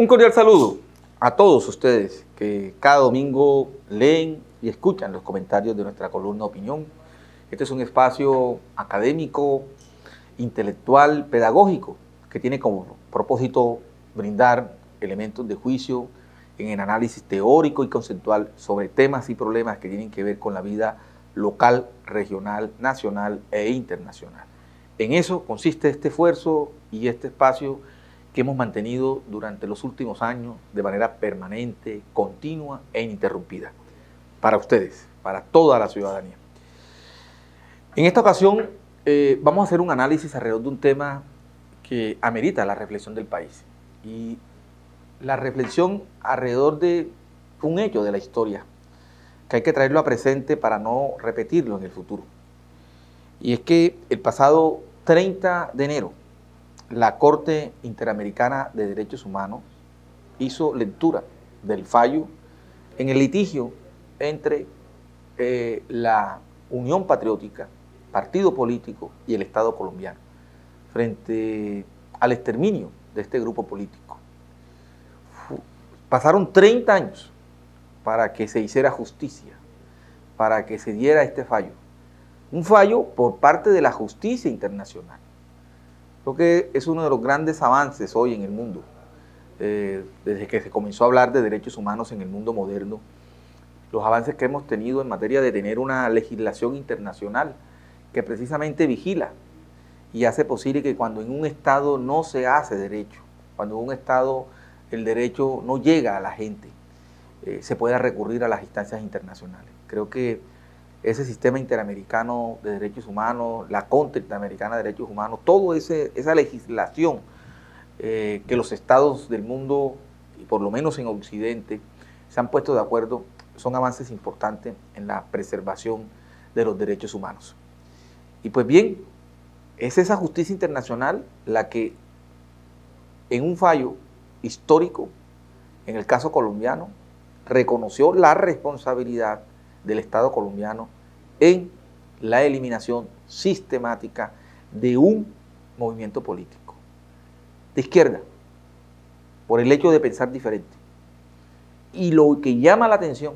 Un cordial saludo a todos ustedes que cada domingo leen y escuchan los comentarios de nuestra columna Opinión. Este es un espacio académico, intelectual, pedagógico, que tiene como propósito brindar elementos de juicio en el análisis teórico y conceptual sobre temas y problemas que tienen que ver con la vida local, regional, nacional e internacional. En eso consiste este esfuerzo y este espacio que hemos mantenido durante los últimos años de manera permanente, continua e ininterrumpida. Para ustedes, para toda la ciudadanía. En esta ocasión vamos a hacer un análisis alrededor de un tema que amerita la reflexión del país. Y la reflexión alrededor de un hecho de la historia, que hay que traerlo a presente para no repetirlo en el futuro. Y es que el pasado 30 de enero, la Corte Interamericana de Derechos Humanos hizo lectura del fallo en el litigio entre la Unión Patriótica, partido político, y el Estado colombiano, frente al exterminio de este grupo político. Pasaron 30 años para que se hiciera justicia, para que se diera este fallo. Un fallo por parte de la justicia internacional. Creo que es uno de los grandes avances hoy en el mundo, desde que se comenzó a hablar de derechos humanos en el mundo moderno, los avances que hemos tenido en materia de tener una legislación internacional que precisamente vigila y hace posible que cuando en un Estado no se hace derecho, cuando en un Estado el derecho no llega a la gente, se pueda recurrir a las instancias internacionales. Creo que ese sistema interamericano de derechos humanos, la Corte Interamericana de Derechos Humanos, toda esa legislación que los estados del mundo, y por lo menos en Occidente, se han puesto de acuerdo, son avances importantes en la preservación de los derechos humanos. Y pues bien, es esa justicia internacional la que en un fallo histórico, en el caso colombiano, reconoció la responsabilidad del Estado colombiano en la eliminación sistemática de un movimiento político de izquierda, por el hecho de pensar diferente. Y lo que llama la atención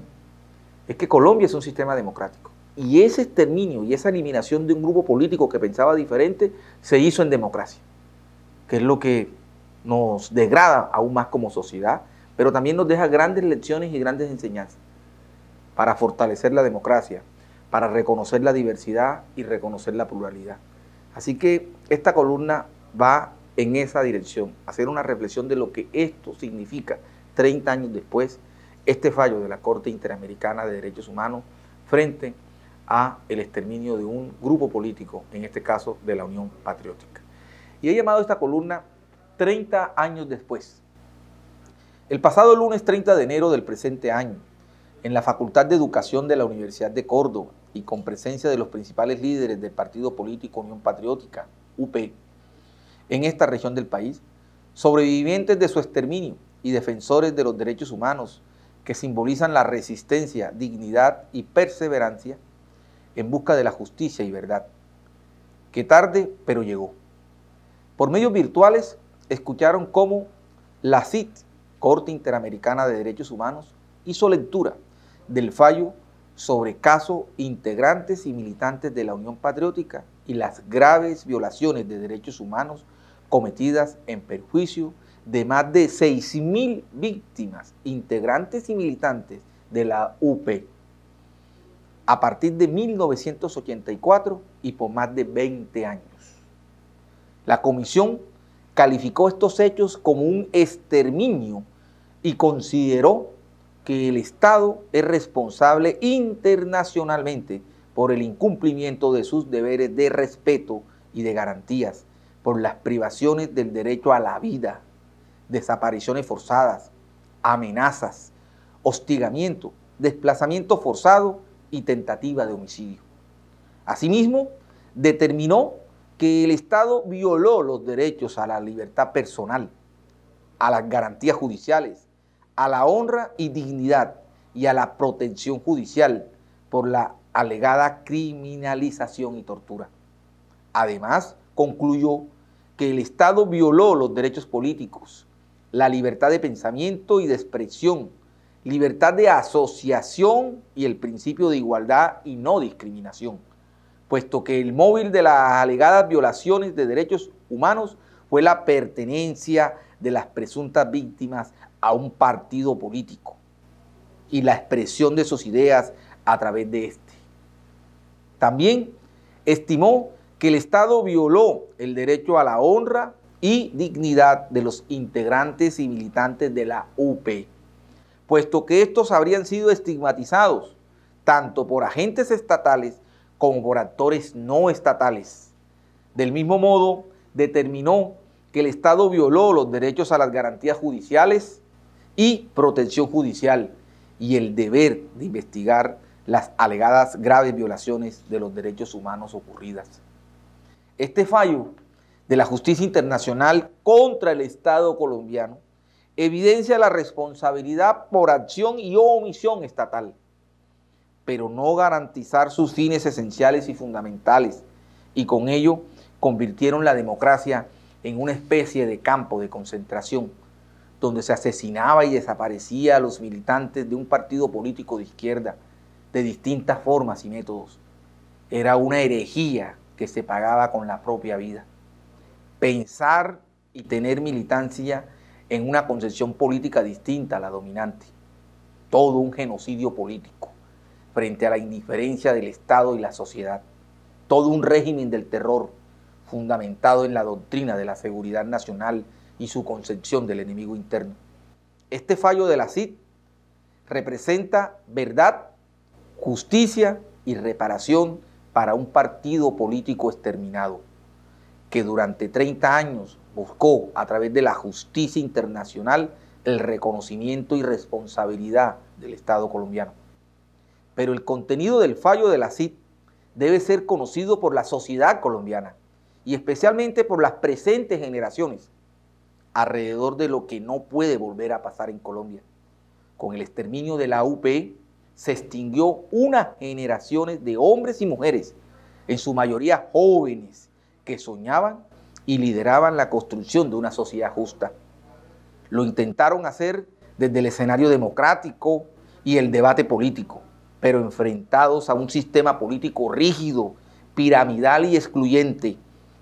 es que Colombia es un sistema democrático, y ese exterminio y esa eliminación de un grupo político que pensaba diferente se hizo en democracia, que es lo que nos degrada aún más como sociedad, pero también nos deja grandes lecciones y grandes enseñanzas para fortalecer la democracia, para reconocer la diversidad y reconocer la pluralidad. Así que esta columna va en esa dirección, hacer una reflexión de lo que esto significa 30 años después, este fallo de la Corte Interamericana de Derechos Humanos frente a el exterminio de un grupo político, en este caso de la Unión Patriótica. Y he llamado esta columna 30 años después. El pasado lunes 30 de enero del presente año, en la Facultad de Educación de la Universidad de Córdoba y con presencia de los principales líderes del partido político Unión Patriótica, UP, en esta región del país, sobrevivientes de su exterminio y defensores de los derechos humanos que simbolizan la resistencia, dignidad y perseverancia en busca de la justicia y verdad, que tarde pero llegó. Por medios virtuales escucharon cómo la CID, Corte Interamericana de Derechos Humanos, hizo lectura del fallo sobre caso integrantes y militantes de la Unión Patriótica y las graves violaciones de derechos humanos cometidas en perjuicio de más de 6.000 víctimas, integrantes y militantes de la UP, a partir de 1984 y por más de 20 años. La comisión calificó estos hechos como un exterminio y consideró que el Estado es responsable internacionalmente por el incumplimiento de sus deberes de respeto y de garantías, por las privaciones del derecho a la vida, desapariciones forzadas, amenazas, hostigamiento, desplazamiento forzado y tentativa de homicidio. Asimismo, determinó que el Estado violó los derechos a la libertad personal, a las garantías judiciales, a la honra y dignidad y a la protección judicial por la alegada criminalización y tortura. Además, concluyó que el Estado violó los derechos políticos, la libertad de pensamiento y de expresión, libertad de asociación y el principio de igualdad y no discriminación, puesto que el móvil de las alegadas violaciones de derechos humanos fue la pertenencia de las presuntas víctimas a un partido político y la expresión de sus ideas a través de este. También estimó que el Estado violó el derecho a la honra y dignidad de los integrantes y militantes de la UP, puesto que estos habrían sido estigmatizados tanto por agentes estatales como por actores no estatales. Del mismo modo, determinó que el Estado violó los derechos a las garantías judiciales y protección judicial y el deber de investigar las alegadas graves violaciones de los derechos humanos ocurridas. Este fallo de la justicia internacional contra el Estado colombiano evidencia la responsabilidad por acción y omisión estatal, pero no garantizar sus fines esenciales y fundamentales, y con ello convirtieron la democracia en una especie de campo de concentración, donde se asesinaba y desaparecía a los militantes de un partido político de izquierda, de distintas formas y métodos. Era una herejía que se pagaba con la propia vida. Pensar y tener militancia en una concepción política distinta a la dominante. Todo un genocidio político frente a la indiferencia del Estado y la sociedad. Todo un régimen del terror fundamentado en la doctrina de la seguridad nacional y su concepción del enemigo interno. Este fallo de la CID representa verdad, justicia y reparación para un partido político exterminado, que durante 30 años buscó a través de la justicia internacional el reconocimiento y responsabilidad del Estado colombiano. Pero el contenido del fallo de la CID debe ser conocido por la sociedad colombiana y especialmente por las presentes generaciones alrededor de lo que no puede volver a pasar en Colombia. Con el exterminio de la UP se extinguió unas generaciones de hombres y mujeres, en su mayoría jóvenes, que soñaban y lideraban la construcción de una sociedad justa. Lo intentaron hacer desde el escenario democrático y el debate político, pero enfrentados a un sistema político rígido, piramidal y excluyente,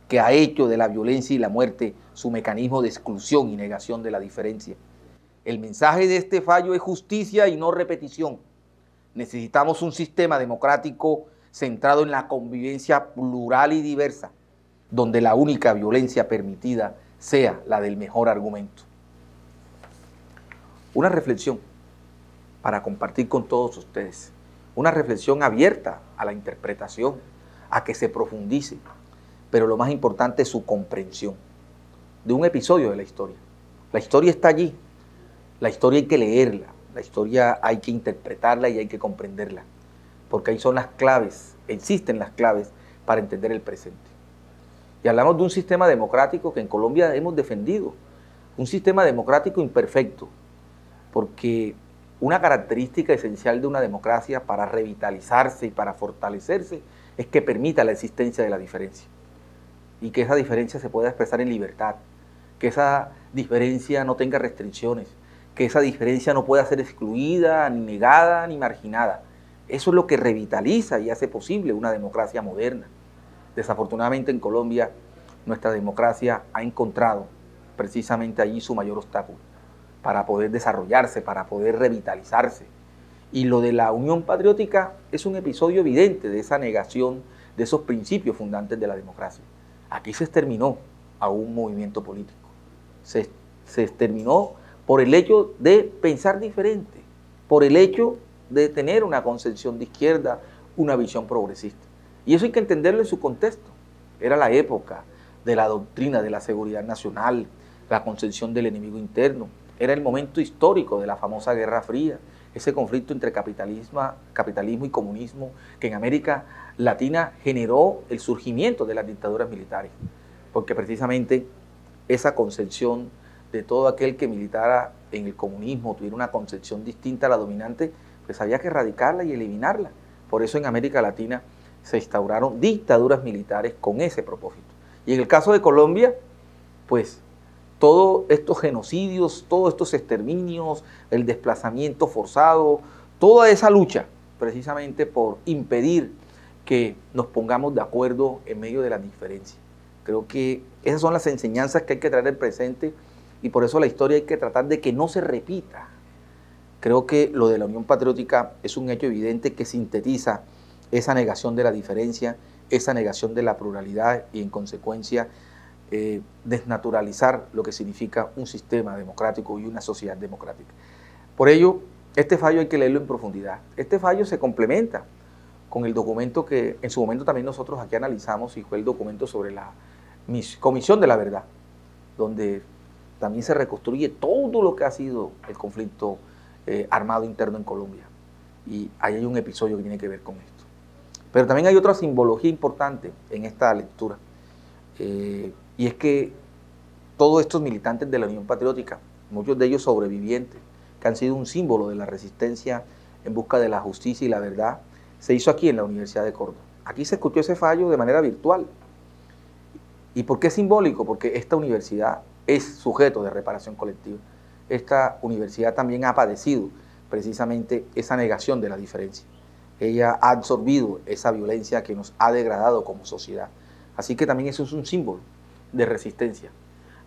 que ha hecho de la violencia y la muerte su mecanismo de exclusión y negación de la diferencia. El mensaje de este fallo es justicia y no repetición. Necesitamos un sistema democrático centrado en la convivencia plural y diversa, donde la única violencia permitida sea la del mejor argumento. Una reflexión para compartir con todos ustedes, una reflexión abierta a la interpretación, a que se profundice, pero lo más importante es su comprensión de un episodio de la historia. La historia está allí, la historia hay que leerla, la historia hay que interpretarla y hay que comprenderla, porque ahí son las claves, existen las claves para entender el presente. Y hablamos de un sistema democrático que en Colombia hemos defendido, un sistema democrático imperfecto, porque una característica esencial de una democracia para revitalizarse y para fortalecerse es que permita la existencia de la diferencia y que esa diferencia se pueda expresar en libertad, que esa diferencia no tenga restricciones, que esa diferencia no pueda ser excluida, ni negada, ni marginada. Eso es lo que revitaliza y hace posible una democracia moderna. Desafortunadamente en Colombia nuestra democracia ha encontrado precisamente allí su mayor obstáculo para poder desarrollarse, para poder revitalizarse. Y lo de la Unión Patriótica es un episodio evidente de esa negación de esos principios fundantes de la democracia. Aquí se exterminó a un movimiento político, se exterminó por el hecho de pensar diferente, por el hecho de tener una concepción de izquierda, una visión progresista. Y eso hay que entenderlo en su contexto. Era la época de la doctrina de la seguridad nacional, la concepción del enemigo interno. Era el momento histórico de la famosa Guerra Fría, ese conflicto entre capitalismo y comunismo que en América Latina generó el surgimiento de las dictaduras militares, porque precisamente esa concepción de todo aquel que militara en el comunismo, tuviera una concepción distinta a la dominante, pues había que erradicarla y eliminarla. Por eso en América Latina se instauraron dictaduras militares con ese propósito. Y en el caso de Colombia, pues todos estos genocidios, todos estos exterminios, el desplazamiento forzado, toda esa lucha precisamente por impedir que nos pongamos de acuerdo en medio de las diferencias. Creo que esas son las enseñanzas que hay que traer al presente y por eso la historia hay que tratar de que no se repita. Creo que lo de la Unión Patriótica es un hecho evidente que sintetiza esa negación de la diferencia, esa negación de la pluralidad y en consecuencia desnaturalizar lo que significa un sistema democrático y una sociedad democrática. Por ello, este fallo hay que leerlo en profundidad. Este fallo se complementa con el documento que en su momento también nosotros aquí analizamos y fue el documento sobre la Comisión de la Verdad, donde también se reconstruye todo lo que ha sido el conflicto armado interno en Colombia. Y ahí hay un episodio que tiene que ver con esto. Pero también hay otra simbología importante en esta lectura, y es que todos estos militantes de la Unión Patriótica, muchos de ellos sobrevivientes, que han sido un símbolo de la resistencia en busca de la justicia y la verdad, se hizo aquí en la Universidad de Córdoba. Aquí se escuchó ese fallo de manera virtual. ¿Y por qué es simbólico? Porque esta universidad es sujeto de reparación colectiva. Esta universidad también ha padecido precisamente esa negación de la diferencia. Ella ha absorbido esa violencia que nos ha degradado como sociedad. Así que también eso es un símbolo de resistencia,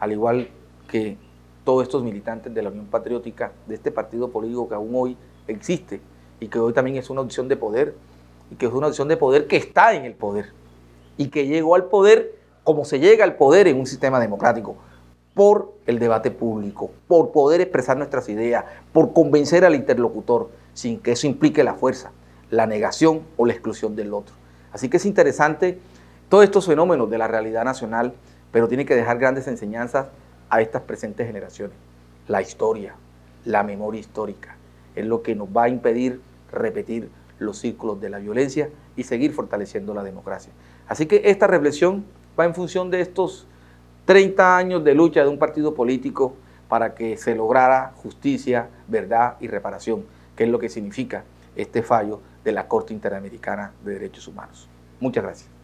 al igual que todos estos militantes de la Unión Patriótica, de este partido político que aún hoy existe y que hoy también es una opción de poder, y que es una opción de poder que está en el poder y que llegó al poder como se llega al poder en un sistema democrático, por el debate público, por poder expresar nuestras ideas, por convencer al interlocutor, sin que eso implique la fuerza, la negación o la exclusión del otro. Así que es interesante todos estos fenómenos de la realidad nacional, pero tiene que dejar grandes enseñanzas a estas presentes generaciones. La historia, la memoria histórica, es lo que nos va a impedir repetir los círculos de la violencia y seguir fortaleciendo la democracia. Así que esta reflexión va en función de estos 30 años de lucha de un partido político para que se lograra justicia, verdad y reparación, que es lo que significa este fallo de la Corte Interamericana de Derechos Humanos. Muchas gracias.